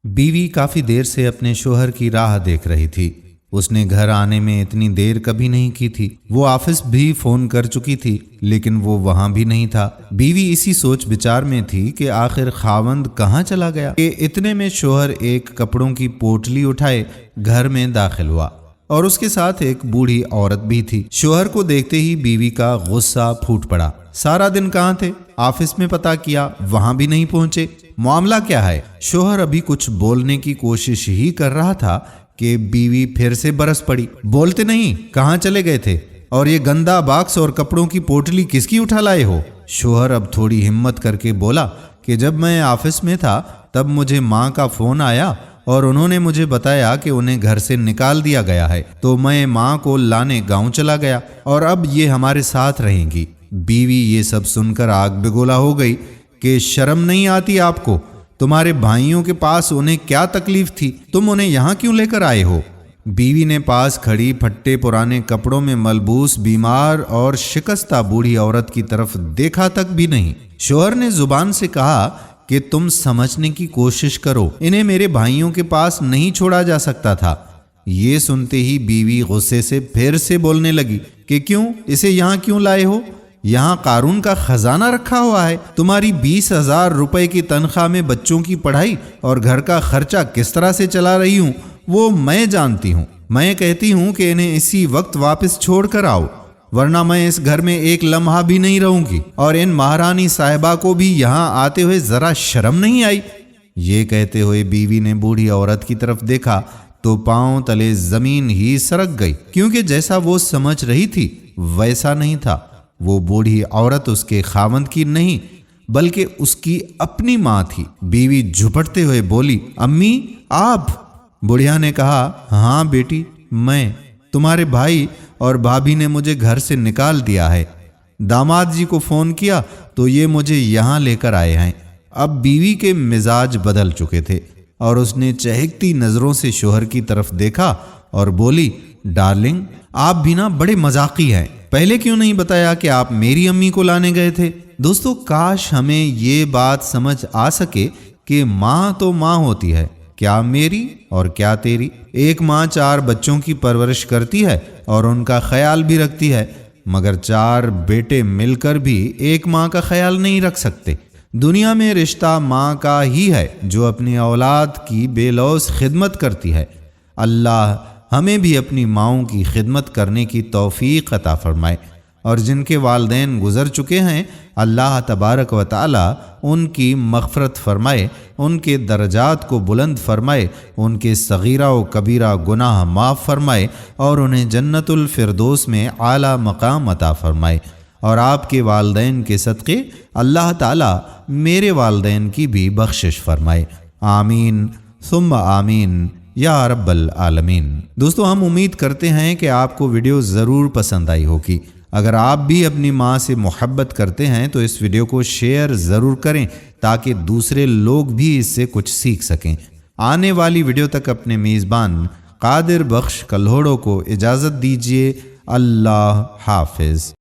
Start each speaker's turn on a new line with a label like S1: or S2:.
S1: بیوی کافی دیر سے اپنے شوہر کی راہ دیکھ رہی تھی۔ اس نے گھر آنے میں اتنی دیر کبھی نہیں کی تھی۔ وہ آفس بھی فون کر چکی تھی لیکن وہ وہاں بھی نہیں تھا۔ بیوی اسی سوچ بچار میں تھی کہ آخر خاوند کہاں چلا گیا کہ اتنے میں شوہر ایک کپڑوں کی پوٹلی اٹھائے گھر میں داخل ہوا اور اس کے ساتھ ایک بوڑھی عورت بھی تھی۔ شوہر کو دیکھتے ہی بیوی کا غصہ پھوٹ پڑا۔ سارا دن کہاں تھے؟ آفس میں پتہ کیا، وہاں بھی نہیں پہنچے۔ معاملہ کیا ہے؟ شوہر ابھی کچھ بولنے کی کوشش ہی کر رہا تھا کہ بیوی پھر سے برس پڑی۔ بولتے نہیں، کہاں چلے گئے تھے؟ اور یہ گندا باکس اور کپڑوں کی پوٹلی کس کی اٹھا لائے ہو؟ شوہر اب تھوڑی ہمت کر کے بولا کہ جب میں آفس میں تھا تب مجھے ماں کا فون آیا اور انہوں نے مجھے بتایا کہ انہیں گھر سے نکال دیا گیا ہے، تو میں ماں کو لانے گاؤں چلا گیا اور اب یہ ہمارے ساتھ رہیں گی۔ بیوی یہ سب سن کر آگ بگولا ہو گئی کہ شرم نہیں آتی آپ کو؟ تمہارے بھائیوں کے پاس انہیں کیا تکلیف تھی؟ تم انہیں یہاں کیوں لے کر آئے ہو؟ بیوی نے پاس کھڑی پھٹے پرانے کپڑوں میں ملبوس بیمار اور شکستہ بوڑھی عورت کی طرف دیکھا تک بھی نہیں۔ شوہر نے زبان سے کہا کہ تم سمجھنے کی کوشش کرو، انہیں میرے بھائیوں کے پاس نہیں چھوڑا جا سکتا تھا۔ یہ سنتے ہی بیوی غصے سے پھر سے بولنے لگی کہ کیوں؟ اسے یہاں کیوں لائے ہو؟ یہاں قارون کا خزانہ رکھا ہوا ہے۔ تمہاری 20,000 روپے کی تنخواہ میں بچوں کی پڑھائی اور گھر کا خرچہ کس طرح سے چلا رہی ہوں وہ میں جانتی ہوں۔ میں کہتی ہوں کہ انہیں اسی وقت واپس چھوڑ کر آؤ، ورنہ میں اس گھر میں ایک لمحہ بھی نہیں رہوں گی۔ اور ان مہارانی صاحبہ کو بھی یہاں آتے ہوئے ذرا شرم نہیں آئی؟ یہ کہتے ہوئے بیوی نے بوڑھی عورت کی طرف دیکھا تو پاؤں تلے زمین ہی سرک گئی، کیونکہ جیسا وہ سمجھ رہی تھی ویسا نہیں تھا۔ وہ بوڑھی عورت اس کے خاوند کی نہیں بلکہ اس کی اپنی ماں تھی۔ بیوی جھپٹتے ہوئے بولی، امی آپ؟ بڑھیا نے کہا، ہاں بیٹی میں۔ تمہارے بھائی اور بھابھی نے مجھے گھر سے نکال دیا ہے۔ داماد جی کو فون کیا تو یہ مجھے یہاں لے کر آئے ہیں۔ اب بیوی کے مزاج بدل چکے تھے اور اس نے چہکتی نظروں سے شوہر کی طرف دیکھا اور بولی، ڈارلنگ آپ بھی نا بڑے مذاقی ہیں، پہلے کیوں نہیں بتایا کہ آپ میری امی کو لانے گئے تھے؟ دوستو کاش ہمیں یہ بات سمجھ آ سکے کہ ماں تو ماں ہوتی ہے، کیا میری اور کیا تیری۔ ایک ماں 4 بچوں کی پرورش کرتی ہے اور ان کا خیال بھی رکھتی ہے، مگر 4 بیٹے مل کر بھی ایک ماں کا خیال نہیں رکھ سکتے۔ دنیا میں رشتہ ماں کا ہی ہے جو اپنی اولاد کی بے لوث خدمت کرتی ہے۔ اللہ ہمیں بھی اپنی ماؤں کی خدمت کرنے کی توفیق عطا فرمائے، اور جن کے والدین گزر چکے ہیں اللہ تبارک و تعالی ان کی مغفرت فرمائے، ان کے درجات کو بلند فرمائے، ان کے صغیرہ و کبیرہ گناہ معاف فرمائے اور انہیں جنت الفردوس میں اعلیٰ مقام عطا فرمائے۔ اور آپ کے والدین کے صدقے اللہ تعالی میرے والدین کی بھی بخشش فرمائے، آمین ثم آمین یا رب العالمین۔ دوستو ہم امید کرتے ہیں کہ آپ کو ویڈیو ضرور پسند آئی ہوگی۔ اگر آپ بھی اپنی ماں سے محبت کرتے ہیں تو اس ویڈیو کو شیئر ضرور کریں تاکہ دوسرے لوگ بھی اس سے کچھ سیکھ سکیں۔ آنے والی ویڈیو تک اپنے میزبان قادر بخش کلہوڑو کو اجازت دیجیے۔ اللہ حافظ۔